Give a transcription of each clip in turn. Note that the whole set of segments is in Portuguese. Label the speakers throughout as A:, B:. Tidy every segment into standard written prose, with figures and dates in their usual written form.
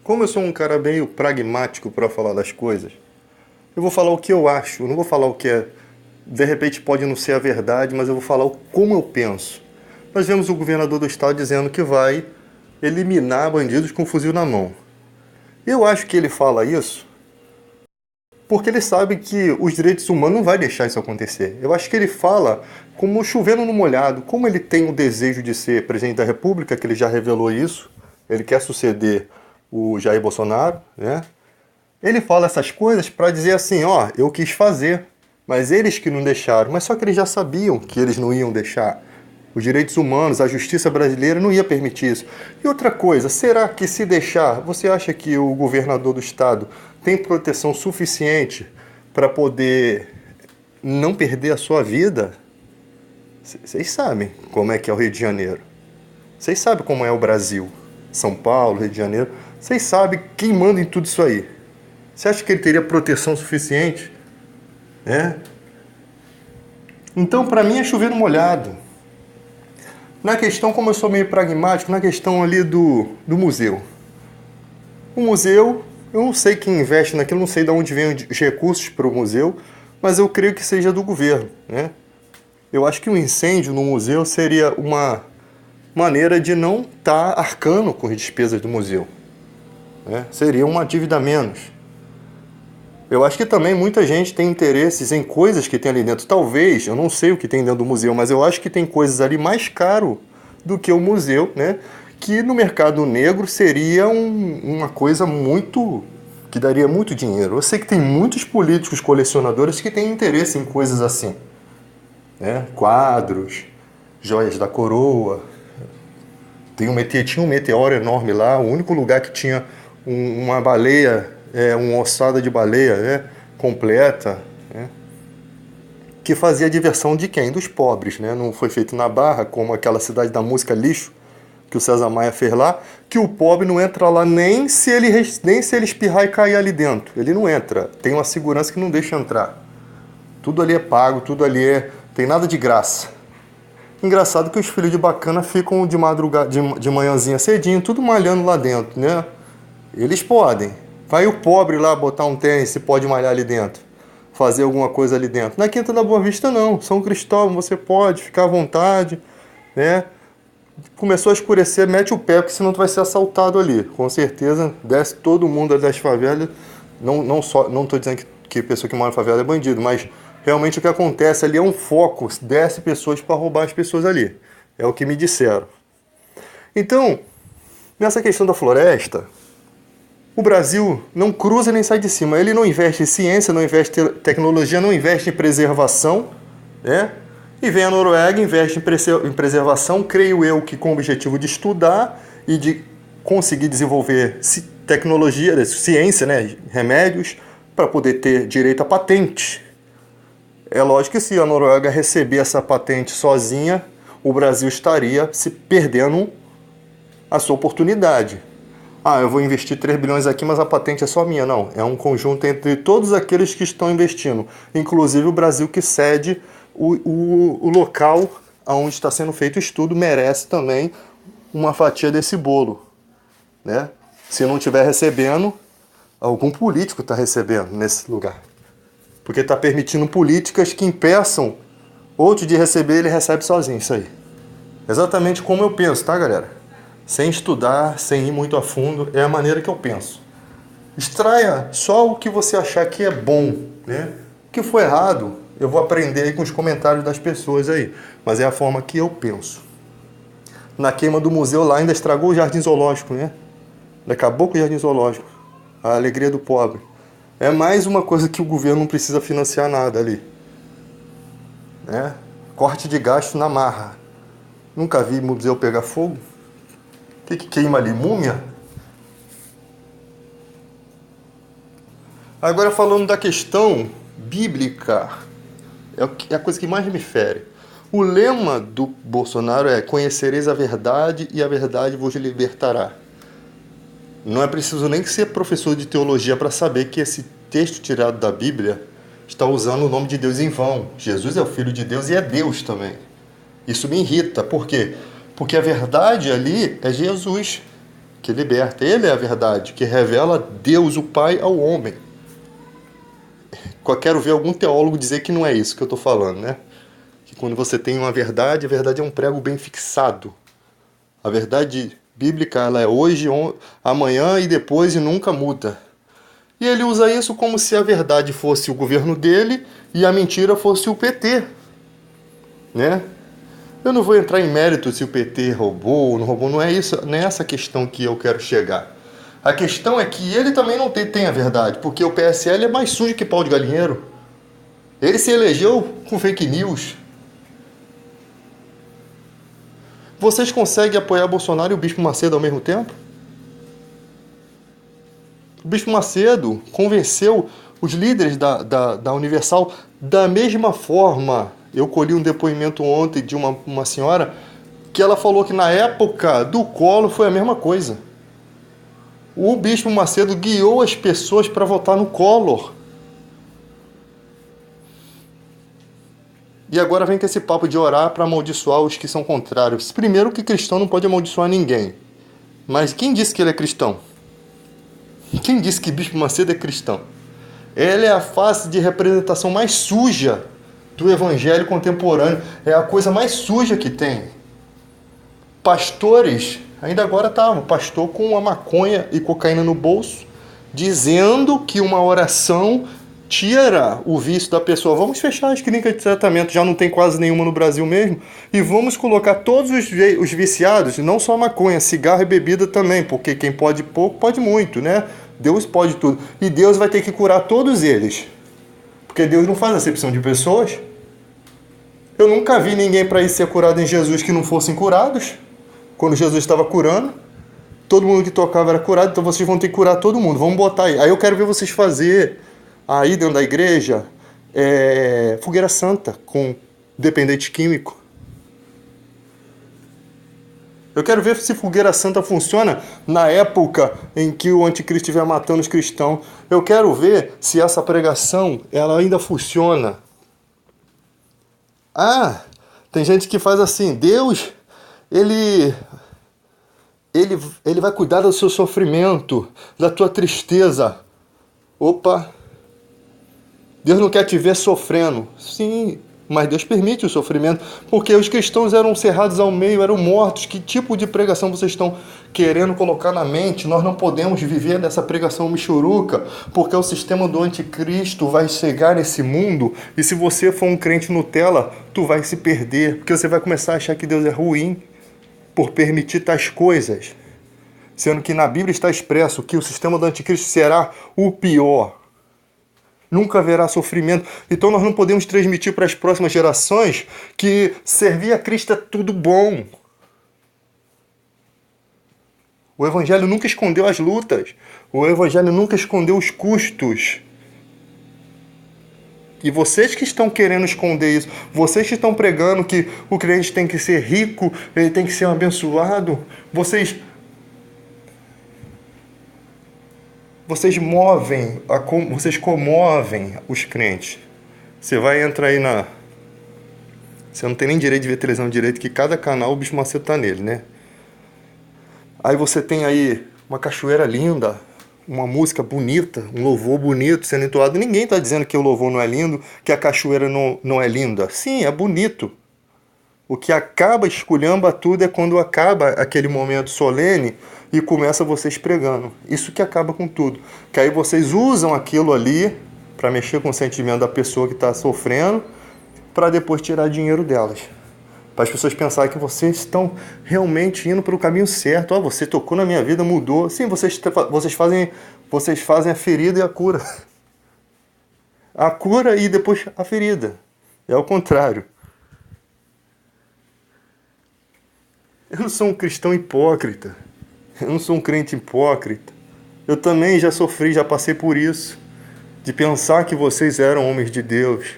A: Como eu sou um cara meio pragmático para falar das coisas, eu vou falar o que eu acho, eu não vou falar o que é, de repente pode não ser a verdade, mas eu vou falar como eu penso. Nós vemos o governador do estado dizendo que vai eliminar bandidos com fuzil na mão. Eu acho que ele fala isso porque ele sabe que os direitos humanos não vai deixar isso acontecer. Eu acho que ele fala como chovendo no molhado, como ele tem o desejo de ser presidente da República, que ele já revelou isso, ele quer suceder o Jair Bolsonaro, né? Ele fala essas coisas para dizer assim, ó, eu quis fazer, mas eles que não deixaram. Mas só que eles já sabiam que eles não iam deixar. Os direitos humanos, a justiça brasileira não ia permitir isso. E outra coisa, será que se deixar, você acha que o governador do estado tem proteção suficiente para poder não perder a sua vida? Vocês sabem como é que é o Rio de Janeiro. Vocês sabem como é o Brasil. São Paulo, Rio de Janeiro. Vocês sabem quem manda em tudo isso aí. Você acha que ele teria proteção suficiente? É? Então, para mim, é chover no molhado. Na questão, como eu sou meio pragmático, na questão ali do museu. O museu, eu não sei quem investe naquilo, não sei de onde vêm os recursos para o museu, mas eu creio que seja do governo, né? Eu acho que um incêndio no museu seria uma maneira de não estar arcando com as despesas do museu, né? Seria uma dívida a menos. Eu acho que também muita gente tem interesses em coisas que tem ali dentro. Talvez, eu não sei o que tem dentro do museu, mas eu acho que tem coisas ali mais caro do que o museu, né? Que no mercado negro seria uma coisa muito... que daria muito dinheiro. Eu sei que tem muitos políticos colecionadores que têm interesse em coisas assim, né? Quadros, joias da coroa. Tinha um meteoro enorme lá, o único lugar que tinha uma baleia... uma ossada de baleia, né, completa, né, que fazia a diversão de quem? Dos pobres, né? Não foi feito na Barra, como aquela cidade da música Lixo, que o César Maia fez lá, que o pobre não entra lá nem se ele espirrar e cair ali dentro. Ele não entra, tem uma segurança que não deixa entrar. Tudo ali é pago, tudo ali tem nada de graça. Engraçado que os filhos de bacana ficam de madrugada, de manhãzinha cedinho, tudo malhando lá dentro, né? Eles podem. Vai o pobre lá botar um tênis se pode malhar ali dentro, fazer alguma coisa ali dentro. Na Quinta da Boa Vista não, São Cristóvão você pode ficar à vontade, né? Começou a escurecer, mete o pé, porque senão tu vai ser assaltado ali. Com certeza, desce todo mundo ali das favelas. Não estou dizendo que pessoa que mora na favela é bandido, mas realmente o que acontece ali é um foco, desce pessoas para roubar as pessoas ali. É o que me disseram. Então, nessa questão da floresta, o Brasil não cruza nem sai de cima. Ele não investe em ciência, não investe em tecnologia, não investe em preservação, né? E vem a Noruega, investe em preservação, creio eu que com o objetivo de estudar e de conseguir desenvolver tecnologia, ciência, né? Remédios, para poder ter direito à patente. É lógico que se a Noruega receber essa patente sozinha, o Brasil estaria se perdendo a sua oportunidade. Ah, eu vou investir 3 bilhões aqui, mas a patente é só minha. Não, é um conjunto entre todos aqueles que estão investindo. Inclusive o Brasil que cede o local onde está sendo feito o estudo merece também uma fatia desse bolo, né? Se não estiver recebendo, algum político está recebendo nesse lugar. Porque está permitindo políticas que impeçam outro de receber, ele recebe sozinho, isso aí. Exatamente como eu penso, tá, galera? Sem estudar, sem ir muito a fundo, é a maneira que eu penso. Extraia só o que você achar que é bom, né? O que for errado, eu vou aprender aí com os comentários das pessoas aí. Mas é a forma que eu penso. Na queima do museu lá ainda estragou o Jardim Zoológico, né? Acabou com o Jardim Zoológico. A alegria do pobre. É mais uma coisa que o governo não precisa financiar nada ali, né? Corte de gasto na marra. Nunca vi museu pegar fogo. O que queima ali? Múmia? Agora falando da questão bíblica, é a coisa que mais me fere. O lema do Bolsonaro é: conhecereis a verdade e a verdade vos libertará. Não é preciso nem ser professor de teologia para saber que esse texto tirado da Bíblia está usando o nome de Deus em vão. Jesus é o Filho de Deus e é Deus também. Isso me irrita. Por quê? Porque a verdade ali é Jesus. que liberta. Ele é a verdade, que revela Deus, o Pai, ao homem. Eu quero ver algum teólogo dizer que não é isso que eu estou falando, né? Que quando você tem uma verdade, a verdade é um prego bem fixado. A verdade bíblica, ela é hoje, amanhã e depois e nunca muda. E ele usa isso como se a verdade fosse o governo dele e a mentira fosse o PT, né? Eu não vou entrar em mérito se o PT roubou ou não roubou, não é isso, não é essa questão que eu quero chegar. A questão é que ele também não tem a verdade, porque o PSL é mais sujo que pau de galinheiro. Ele se elegeu com fake news. Vocês conseguem apoiar Bolsonaro e o Bispo Macedo ao mesmo tempo? O Bispo Macedo convenceu os líderes da Universal da mesma forma. Eu colhi um depoimento ontem de uma senhora que ela falou que na época do Collor foi a mesma coisa. O Bispo Macedo guiou as pessoas para votar no Collor. E agora vem com esse papo de orar para amaldiçoar os que são contrários. Primeiro que cristão não pode amaldiçoar ninguém. Mas quem disse que ele é cristão? Quem disse que Bispo Macedo é cristão? Ele é a face de representação mais suja do evangelho contemporâneo. É a coisa mais suja que tem. Pastores, ainda agora estava, pastor com uma maconha e cocaína no bolso, dizendo que uma oração tira o vício da pessoa. Vamos fechar as clínicas de tratamento, já não tem quase nenhuma no Brasil mesmo, e vamos colocar todos os viciados, não só maconha, cigarro e bebida também, porque quem pode pouco, pode muito, né? Deus pode tudo. E Deus vai ter que curar todos eles. Porque Deus não faz acepção de pessoas. Eu nunca vi ninguém para ir ser curado em Jesus que não fossem curados. Quando Jesus estava curando, todo mundo que tocava era curado, então vocês vão ter que curar todo mundo. Vamos botar aí. Aí eu quero ver vocês fazer aí dentro da igreja fogueira santa com dependente químico. Eu quero ver se fogueira santa funciona na época em que o anticristo estiver matando os cristãos. Eu quero ver se essa pregação ela ainda funciona. Ah, tem gente que faz assim, Deus, ele vai cuidar do seu sofrimento, da tua tristeza. Opa, Deus não quer te ver sofrendo. Sim, mas Deus permite o sofrimento, porque os cristãos eram cerrados ao meio, eram mortos. Que tipo de pregação vocês estão querendo colocar na mente? Nós não podemos viver nessa pregação michuruca, porque o sistema do anticristo vai chegar nesse mundo, e se você for um crente Nutella, tu vai se perder, porque você vai começar a achar que Deus é ruim por permitir tais coisas, sendo que na Bíblia está expresso que o sistema do anticristo será o pior. Nunca haverá sofrimento. Então nós não podemos transmitir para as próximas gerações que servir a Cristo é tudo bom. O Evangelho nunca escondeu as lutas. O Evangelho nunca escondeu os custos. E vocês que estão querendo esconder isso, vocês que estão pregando que o crente tem que ser rico, ele tem que ser um abençoado, vocês vocês comovem os crentes. Você vai entrar aí na... Você não tem nem direito de ver televisão direito, que cada canal o Bispo Macedo tá nele, né? Aí você tem aí uma cachoeira linda, uma música bonita, um louvor bonito sendo entoado. Ninguém tá dizendo que o louvor não é lindo, que a cachoeira não é linda. Sim, é bonito. O que acaba esculhamba tudo é quando acaba aquele momento solene e começa vocês pregando. Isso que acaba com tudo. Que aí vocês usam aquilo ali para mexer com o sentimento da pessoa que está sofrendo, para depois tirar dinheiro delas. Para as pessoas pensarem que vocês estão realmente indo para o caminho certo. Você tocou na minha vida, mudou. Sim, vocês fazem a ferida e a cura. A cura e depois a ferida. É o contrário. Eu não sou um cristão hipócrita. Eu não sou um crente hipócrita. Eu também já sofri, já passei por isso. De pensar que vocês eram homens de Deus.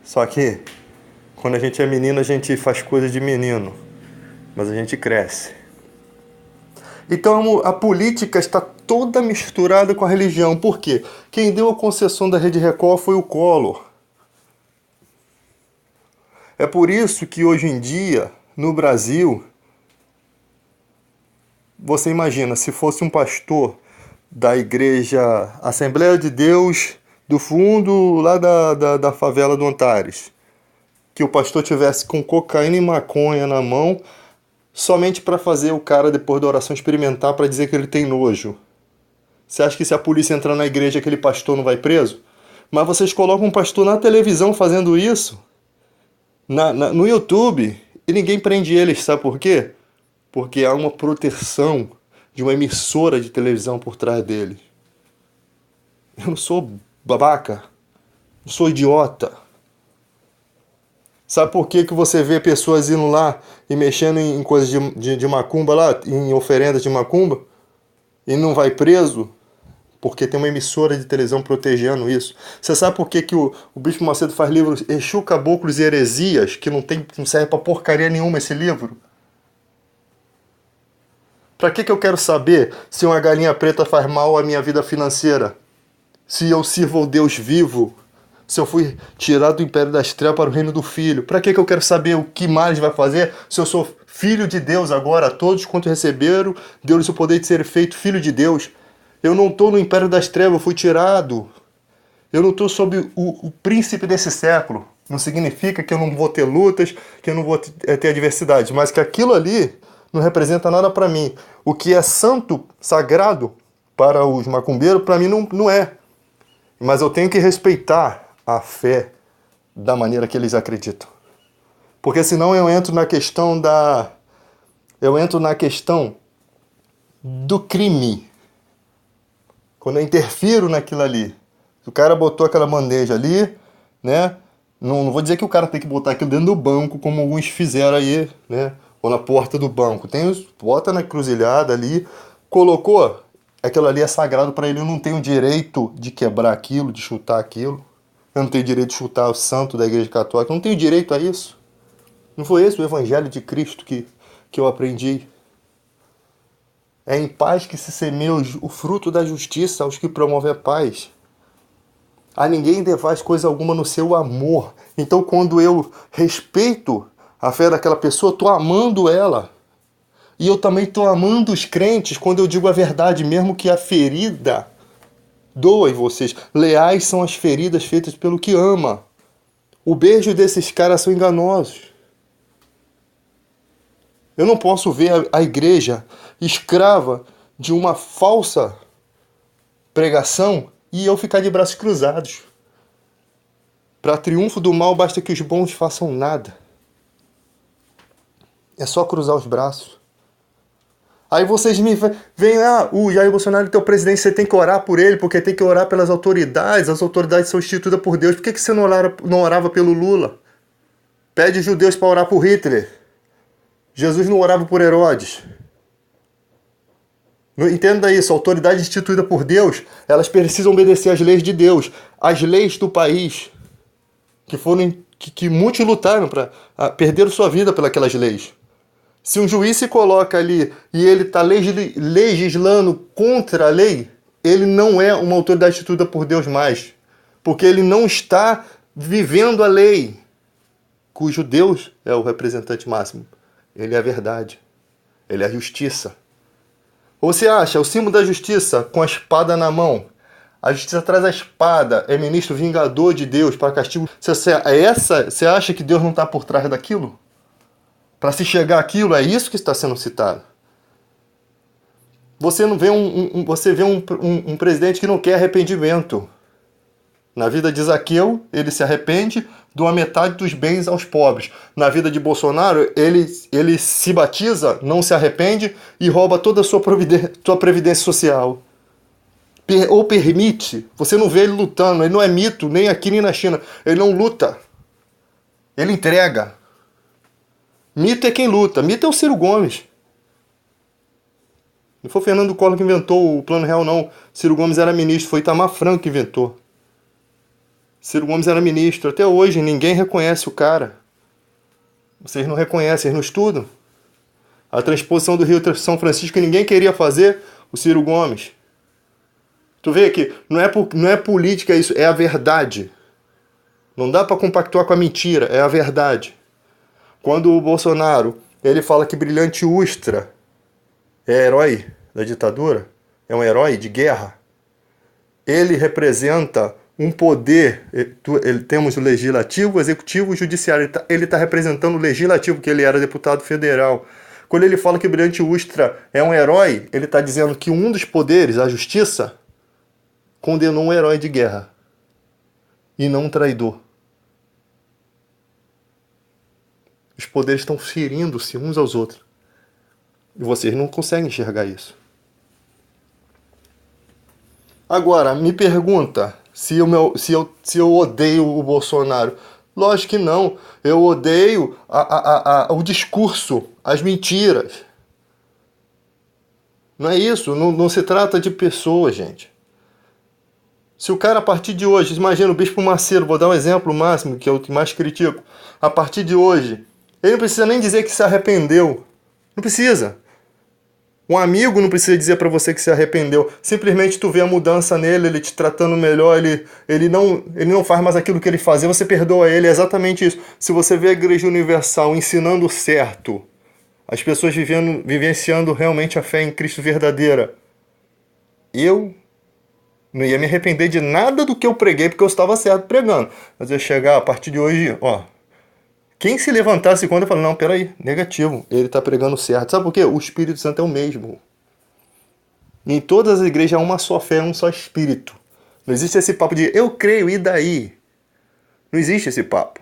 A: Só que, quando a gente é menino, a gente faz coisas de menino. Mas a gente cresce. Então a política está toda misturada com a religião. Por quê? Quem deu a concessão da Rede Record foi o Collor. É por isso que hoje em dia, no Brasil, você imagina, se fosse um pastor da igreja Assembleia de Deus do fundo lá da favela do Antares, que o pastor tivesse com cocaína e maconha na mão, somente para fazer o cara, depois da oração, experimentar para dizer que ele tem nojo. Você acha que se a polícia entrar na igreja, aquele pastor não vai preso? Mas vocês colocam um pastor na televisão fazendo isso, no YouTube, e ninguém prende eles, sabe por quê? Porque há uma proteção de uma emissora de televisão por trás dele. Eu não sou babaca, não sou idiota. Sabe por que você vê pessoas indo lá e mexendo em coisas de macumba lá, em oferendas de macumba, e não vai preso? Porque tem uma emissora de televisão protegendo isso. Você sabe por que o Bispo Macedo faz livros Exu, Caboclos e Heresias, que não serve pra porcaria nenhuma esse livro? Pra que eu quero saber se uma galinha preta faz mal à minha vida financeira? Se eu sirvo ao Deus vivo? Se eu fui tirado do império das trevas para o reino do Filho? Pra que eu quero saber o que mais vai fazer se eu sou filho de Deus agora? Todos quanto receberam, deu-lhes o poder de ser feito filho de Deus. Eu não estou no império das trevas, eu fui tirado. Eu não estou sob o príncipe desse século. Não significa que eu não vou ter lutas, que eu não vou ter adversidades, mas que aquilo ali não representa nada para mim. O que é santo, sagrado para os macumbeiros, para mim não é. Mas eu tenho que respeitar a fé da maneira que eles acreditam. Porque senão eu entro na questão do crime. Quando eu interfiro naquilo ali. Se o cara botou aquela bandeja ali, né? Não vou dizer que o cara tem que botar aquilo dentro do banco, como alguns fizeram aí, né? Ou na porta do banco. Bota na encruzilhada ali, colocou, aquilo ali é sagrado para ele, eu não tenho direito de quebrar aquilo, de chutar aquilo. Eu não tenho direito de chutar o santo da igreja católica, eu não tenho direito a isso. Não foi esse o evangelho de Cristo que eu aprendi. É em paz que se semeia o fruto da justiça aos que promovem a paz. A ninguém devais coisa alguma no seu amor. Então, quando eu respeito a fé daquela pessoa, estou amando ela. E eu também estou amando os crentes quando eu digo a verdade, mesmo que a ferida doa vocês. Leais são as feridas feitas pelo que ama. O beijo desses caras são enganosos. Eu não posso ver a igreja escrava de uma falsa pregação e eu ficar de braços cruzados. Para triunfo do mal, basta que os bons façam nada. É só cruzar os braços. Aí vocês me veem, o Jair Bolsonaro é teu presidente, você tem que orar por ele, porque tem que orar pelas autoridades, as autoridades são instituídas por Deus. Por que você não orava pelo Lula? Pede judeus para orar por Hitler. Jesus não orava por Herodes. Entenda isso, a autoridade instituída por Deus, elas precisam obedecer às leis de Deus, as leis do país, que muitos lutaram perderam sua vida pelas leis. Se um juiz se coloca ali e ele está legislando contra a lei, ele não é uma autoridade instituída por Deus mais, porque ele não está vivendo a lei, cujo Deus é o representante máximo. Ele é a verdade. Ele é a justiça. Ou você acha o símbolo da justiça com a espada na mão? A justiça traz a espada, é ministro vingador de Deus para castigo. Você acha que Deus não está por trás daquilo? Para se chegar àquilo, é isso que está sendo citado. Você não vê você vê um presidente que não quer arrependimento. Na vida de Zaqueu, ele se arrepende, doa metade dos bens aos pobres. Na vida de Bolsonaro, ele se batiza, não se arrepende e rouba toda a sua previdência social. Ou permite. Você não vê ele lutando. Ele não é mito, nem aqui nem na China. Ele não luta. Ele entrega. Mito é quem luta. Mito é o Ciro Gomes. Não foi o Fernando Collor que inventou o Plano Real, não. Ciro Gomes era ministro. Foi Itamar Franco que inventou. Ciro Gomes era ministro. Até hoje ninguém reconhece o cara. Vocês não reconhecem, vocês não estudam. A transposição do Rio São Francisco que ninguém queria fazer, o Ciro Gomes. Tu vê que não é política isso, é a verdade. Não dá para compactuar com a mentira, é a verdade. Quando o Bolsonaro ele fala que Brilhante Ustra é herói da ditadura, é um herói de guerra. Ele representa um poder, temos o legislativo, o executivo e o judiciário. Ele está representando o legislativo, que ele era deputado federal. Quando ele fala que o Brilhante Ustra é um herói, ele está dizendo que um dos poderes, a justiça, condenou um herói de guerra e não um traidor. Os poderes estão ferindo-se uns aos outros. E vocês não conseguem enxergar isso. Agora, me pergunta se eu odeio o Bolsonaro. Lógico que não. Eu odeio o discurso, as mentiras. Não é isso. Não se trata de pessoas, gente. Se o cara, a partir de hoje, imagina o Bispo Macedo, vou dar um exemplo máximo, que é o que mais critico. A partir de hoje, ele não precisa nem dizer que se arrependeu. Não precisa. Um amigo não precisa dizer pra você que se arrependeu. Simplesmente tu vê a mudança nele, ele te tratando melhor, ele não faz mais aquilo que ele fazia, você perdoa ele. É exatamente isso. Se você vê a Igreja Universal ensinando certo, as pessoas vivenciando realmente a fé em Cristo verdadeira, eu não ia me arrepender de nada do que eu preguei, porque eu estava certo pregando. Mas eu ia chegar a partir de hoje, ó. Quem se levantasse quando eu falo, não, peraí, negativo, ele está pregando certo. Sabe por quê? O Espírito Santo é o mesmo. Em todas as igrejas há uma só fé, um só Espírito. Não existe esse papo de eu creio, e daí? Não existe esse papo.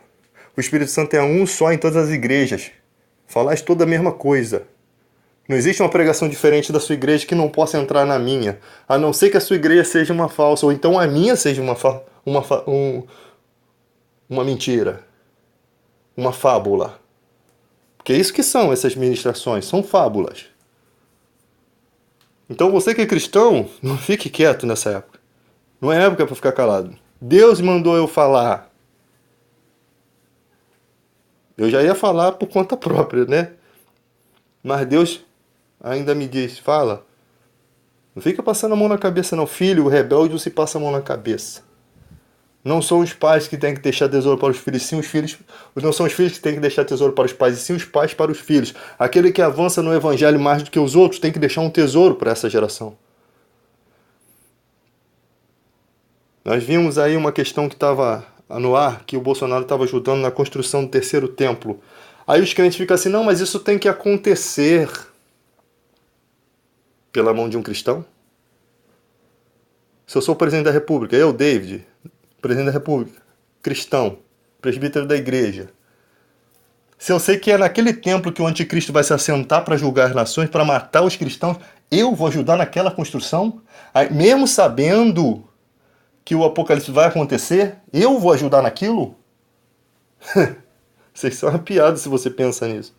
A: O Espírito Santo é um só em todas as igrejas. Falais toda a mesma coisa. Não existe uma pregação diferente da sua igreja que não possa entrar na minha. A não ser que a sua igreja seja uma falsa, ou então a minha seja uma mentira. Uma fábula. Porque é isso que são essas ministrações, são fábulas. Então você que é cristão, não fique quieto nessa época. Não é época para ficar calado. Deus mandou eu falar. Eu já ia falar por conta própria, né? Mas Deus ainda me diz, fala. Não fica passando a mão na cabeça não. Filho, o rebelde não se passa a mão na cabeça. Não são os pais que têm que deixar tesouro para os filhos, sim os filhos. Não são os filhos que têm que deixar tesouro para os pais, e sim os pais para os filhos. Aquele que avança no evangelho mais do que os outros tem que deixar um tesouro para essa geração. Nós vimos aí uma questão que estava no ar, que o Bolsonaro estava ajudando na construção do terceiro templo. Aí os crentes ficam assim, não, mas isso tem que acontecer pela mão de um cristão? Se eu sou o presidente da República, eu, David, presidente da República, cristão, presbítero da igreja. Se eu sei que é naquele templo que o anticristo vai se assentar para julgar as nações, para matar os cristãos, eu vou ajudar naquela construção? Mesmo sabendo que o apocalipse vai acontecer, eu vou ajudar naquilo? Vocês são uma piada se você pensa nisso.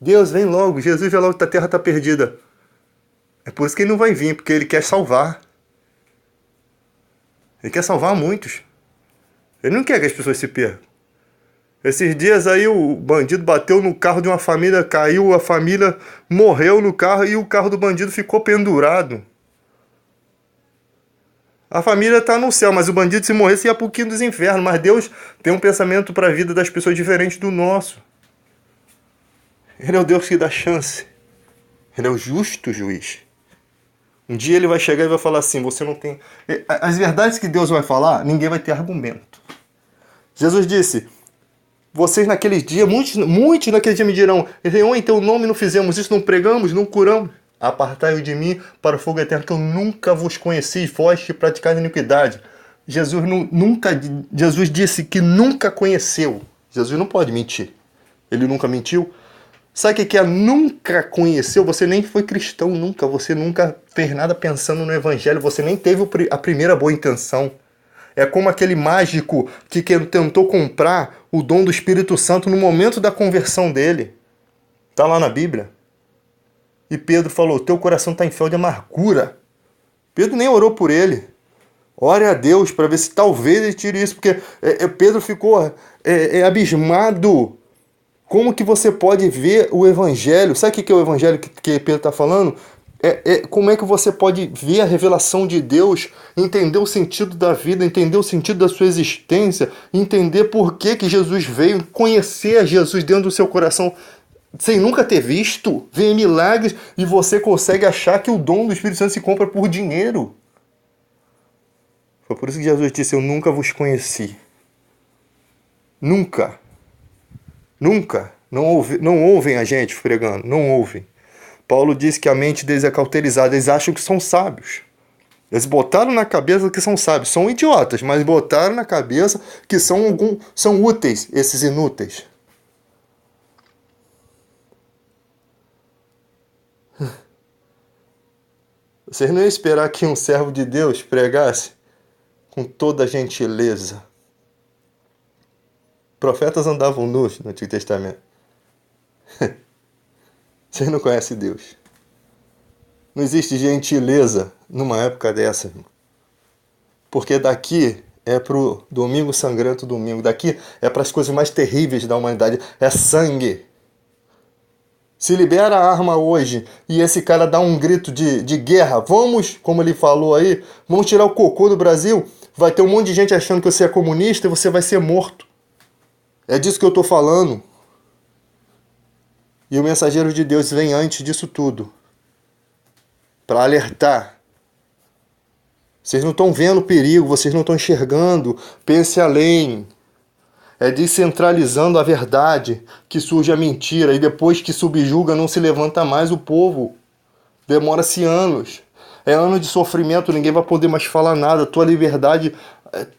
A: Deus, vem logo, Jesus vê logo que a terra está perdida. É por isso que ele não vai vir, porque ele quer salvar. Ele quer salvar muitos. Ele não quer que as pessoas se percam. Esses dias aí o bandido bateu no carro de uma família, caiu, a família morreu no carro e o carro do bandido ficou pendurado. A família está no céu, mas o bandido se morresse ia para o quinto dos infernos. Mas Deus tem um pensamento para a vida das pessoas diferente do nosso. Ele é o Deus que dá chance. Ele é o justo juiz. Um dia ele vai chegar e vai falar assim, você não tem... As verdades que Deus vai falar, ninguém vai ter argumento. Jesus disse, vocês naqueles dias, muitos naquele dia me dirão, em teu nome não fizemos isso, não pregamos, não curamos. Apartai-o de mim para o fogo eterno, que eu nunca vos conheci, vós que praticais iniquidade. Jesus disse que nunca conheceu. Jesus não pode mentir. Ele nunca mentiu. Sabe o que é nunca conheceu? Você nem foi cristão nunca. Você nunca fez nada pensando no evangelho. Você nem teve a primeira boa intenção. É como aquele mágico que tentou comprar o dom do Espírito Santo no momento da conversão dele. Está lá na Bíblia. E Pedro falou, teu coração está em fel de amargura. Pedro nem orou por ele. Ore a Deus para ver se talvez ele tire isso. Porque Pedro ficou abismado. Como que você pode ver o evangelho? Sabe o que é o evangelho que Pedro está falando? Como é que você pode ver a revelação de Deus, entender o sentido da vida, entender o sentido da sua existência, entender por que Jesus veio, conhecer a Jesus dentro do seu coração. sem nunca ter visto, vê milagres e você consegue achar que o dom do Espírito Santo se compra por dinheiro. Foi por isso que Jesus disse: eu nunca vos conheci. Nunca. Nunca. Não ouvem a gente pregando. Não ouvem. Paulo disse que a mente deles é cauterizada. Eles acham que são sábios. Eles botaram na cabeça que são sábios. São idiotas, mas botaram na cabeça que são úteis, esses inúteis. Vocês não iam esperar que um servo de Deus pregasse com toda a gentileza. Profetas andavam nus no Antigo Testamento. Vocês não conhecem Deus. Não existe gentileza numa época dessa, irmão. Porque daqui é pro domingo sangrento domingo. Daqui é para as coisas mais terríveis da humanidade. É sangue. Se libera a arma hoje e esse cara dá um grito de guerra, vamos, como ele falou aí, vamos tirar o cocô do Brasil, vai ter um monte de gente achando que você é comunista e você vai ser morto. É disso que eu tô falando. E o mensageiro de Deus vem antes disso tudo, para alertar. Vocês não estão vendo o perigo, vocês não estão enxergando, pense além. É descentralizando a verdade que surge a mentira e depois que subjuga não se levanta mais o povo. Demora-se anos. É ano de sofrimento, ninguém vai poder mais falar nada. A tua liberdade,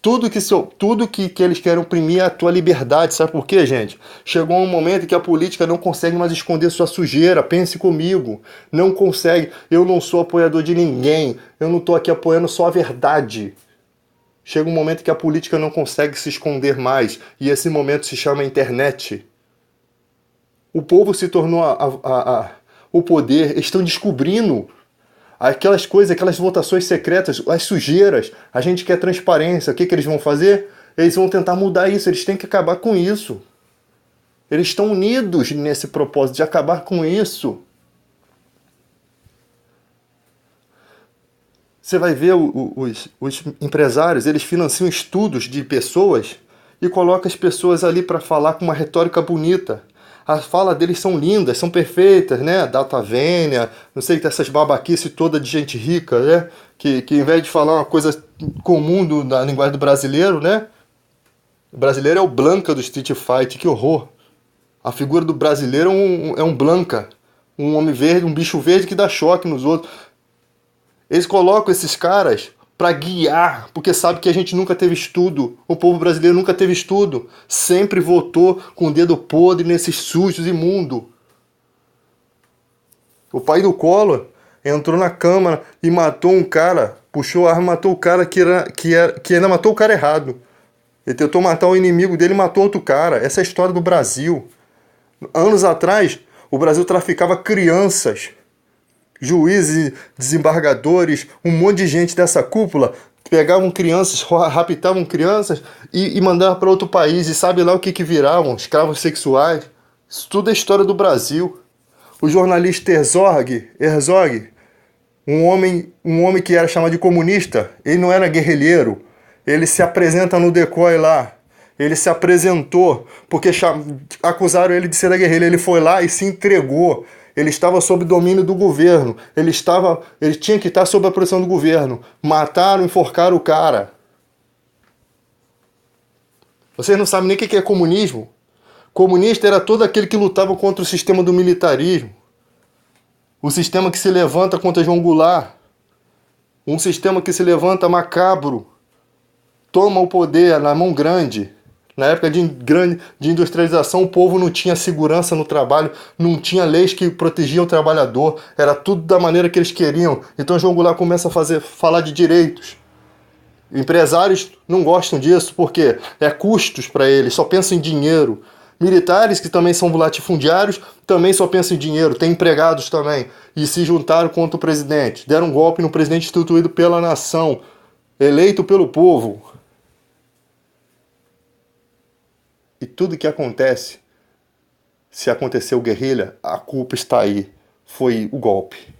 A: tudo que eles querem oprimir é a tua liberdade. Sabe por quê, gente? Chegou um momento em que a política não consegue mais esconder sua sujeira. Pense comigo. Não consegue. Eu não sou apoiador de ninguém. Eu não estou aqui apoiando só a verdade. Chega um momento que a política não consegue se esconder mais. E esse momento se chama internet. O povo se tornou o poder. Eles estão descobrindo aquelas coisas, aquelas votações secretas, as sujeiras. A gente quer transparência. O que eles vão fazer? Eles vão tentar mudar isso. Eles têm que acabar com isso. Eles estão unidos nesse propósito de acabar com isso. Você vai ver os empresários, eles financiam estudos de pessoas e colocam as pessoas ali para falar com uma retórica bonita. A fala deles são lindas, são perfeitas, né? Data vênia, não sei, essas babaquices toda de gente rica, né? Que em vez de falar uma coisa comum da linguagem do brasileiro, né? O brasileiro é o Blanca do Street Fight, que horror. A figura do brasileiro é um Blanca, um homem verde, um bicho verde que dá choque nos outros. Eles colocam esses caras para guiar, porque sabe que a gente nunca teve estudo. O povo brasileiro nunca teve estudo. Sempre votou com o dedo podre nesses sujos imundos. O pai do Collor entrou na Câmara e matou um cara, puxou a arma e matou o cara que ainda matou o cara errado. Ele tentou matar o inimigo dele e matou outro cara. Essa é a história do Brasil. Anos atrás, o Brasil traficava crianças. Juízes, desembargadores, um monte de gente dessa cúpula pegavam crianças, raptavam crianças e mandavam para outro país. E sabe lá o que viravam? Escravos sexuais. Isso tudo é história do Brasil. O jornalista Herzog, um homem que era chamado de comunista, ele não era guerrilheiro. Ele se apresenta no decoy lá. Ele se apresentou porque acusaram ele de ser da guerrilha. Ele foi lá e se entregou. Ele estava sob domínio do governo. Ele tinha que estar sob a proteção do governo. Mataram, enforcaram o cara. Vocês não sabem nem o que é comunismo? Comunista era todo aquele que lutava contra o sistema do militarismo. O sistema que se levanta contra João Goulart. Um sistema que se levanta macabro. Toma o poder na mão grande. Na época de industrialização, o povo não tinha segurança no trabalho, não tinha leis que protegiam o trabalhador, era tudo da maneira que eles queriam. Então João Goulart começa a falar de direitos. Empresários não gostam disso porque é custos para eles, só pensam em dinheiro. Militares, que também são latifundiários, também só pensam em dinheiro, tem empregados também. E se juntaram contra o presidente, deram um golpe no presidente instituído pela nação, eleito pelo povo. E tudo que acontece, se aconteceu guerrilha, a culpa está aí. Foi o golpe.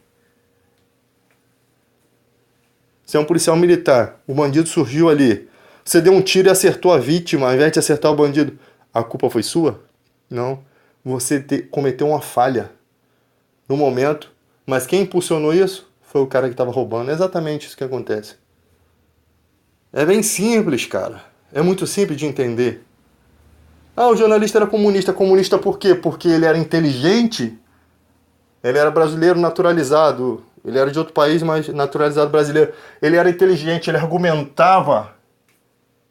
A: Você é um policial militar, o bandido surgiu ali. Você deu um tiro e acertou a vítima, ao invés de acertar o bandido. A culpa foi sua? Não. cometeu uma falha no momento, mas quem impulsionou isso foi o cara que estava roubando. É exatamente isso que acontece. É bem simples, cara. É muito simples de entender. Ah, o jornalista era comunista. Comunista por quê? Porque ele era inteligente, ele era brasileiro naturalizado, ele era de outro país, mas naturalizado brasileiro. Ele era inteligente, ele argumentava.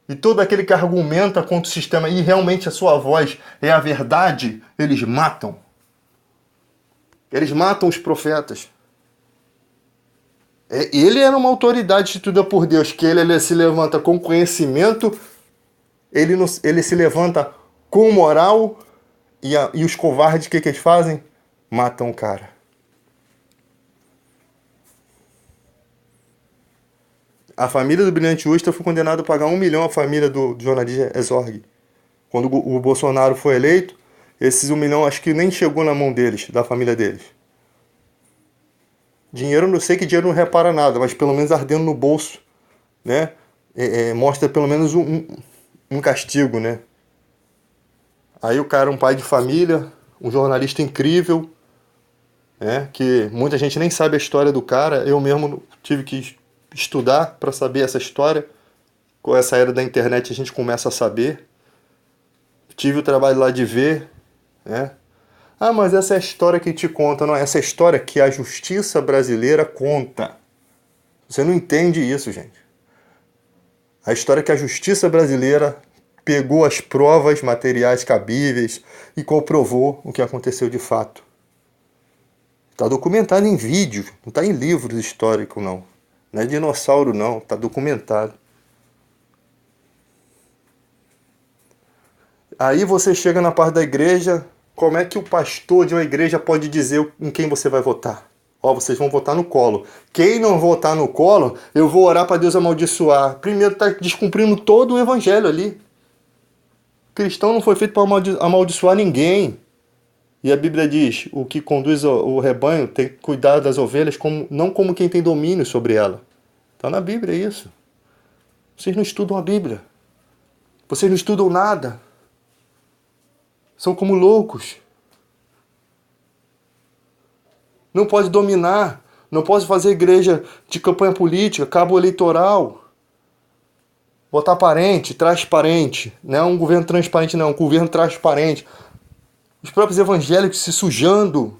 A: E todo aquele que argumenta contra o sistema e realmente a sua voz é a verdade, eles matam. Eles matam os profetas. Ele era uma autoridade instituída por Deus, que ele se levanta com conhecimento, ele se levanta com moral, e os covardes, o que eles fazem? Matam o cara. A família do Brilhante Ustra foi condenada a pagar 1 milhão à família do jornalista Herzog. Quando o Bolsonaro foi eleito, esses 1 milhão acho que nem chegou na mão deles, da família deles. Dinheiro, não sei que dinheiro não repara nada, mas pelo menos ardendo no bolso, né? Mostra pelo menos um castigo, né? Aí o cara, um pai de família, um jornalista incrível, né? Que muita gente nem sabe a história do cara. Eu mesmo tive que estudar para saber essa história. Com essa era da internet a gente começa a saber. Tive o trabalho lá de ver, né? Ah, mas essa é a história que te conta. Não, essa é a história que a justiça brasileira conta. Você não entende isso, gente. A história que a justiça brasileira pegou as provas materiais cabíveis e comprovou o que aconteceu de fato. Está documentado em vídeo, não está em livros históricos, não. Não é dinossauro, não. Está documentado. Aí você chega na parte da igreja, como é que o pastor de uma igreja pode dizer em quem você vai votar? Ó, vocês vão votar no colo. Quem não votar no colo, eu vou orar para Deus amaldiçoar. Primeiro está descumprindo todo o evangelho ali. Cristão não foi feito para amaldiçoar ninguém. E a Bíblia diz, o que conduz o rebanho tem que cuidar das ovelhas não como quem tem domínio sobre ela. Está na Bíblia isso. Vocês não estudam a Bíblia. Vocês não estudam nada. São como loucos. Não pode dominar. Não pode fazer igreja de campanha política, cabo eleitoral. Botar parente, transparente. Não é um governo transparente, não. É um governo transparente. Os próprios evangélicos se sujando.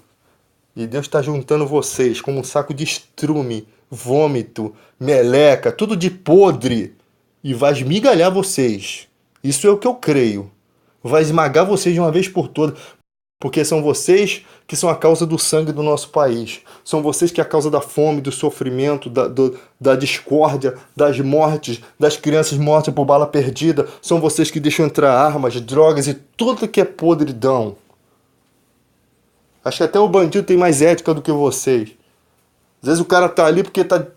A: E Deus está juntando vocês como um saco de estrume, vômito, meleca, tudo de podre. E vai esmigalhar vocês. Isso é o que eu creio. Vai esmagar vocês de uma vez por todas. Porque são vocês que são a causa do sangue do nosso país. São vocês que é a causa da fome, do sofrimento, da discórdia, das mortes, das crianças mortas por bala perdida. São vocês que deixam entrar armas, drogas e tudo que é podridão. Acho que até o bandido tem mais ética do que vocês. Às vezes o cara tá ali porque tá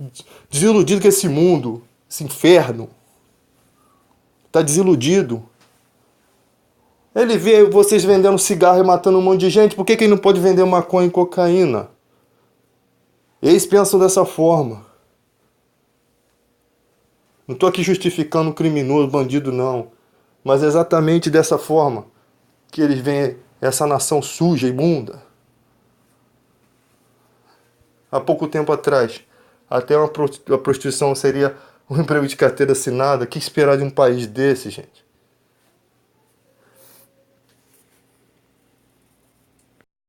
A: desiludido com esse mundo, esse inferno. Tá desiludido. Ele vê vocês vendendo cigarro e matando um monte de gente, por que ele não pode vender maconha e cocaína? Eles pensam dessa forma. Não estou aqui justificando o criminoso, bandido, não. Mas é exatamente dessa forma que eles veem essa nação suja, imunda. Há pouco tempo atrás, até a prostituição seria um emprego de carteira assinada. O que esperar de um país desse, gente?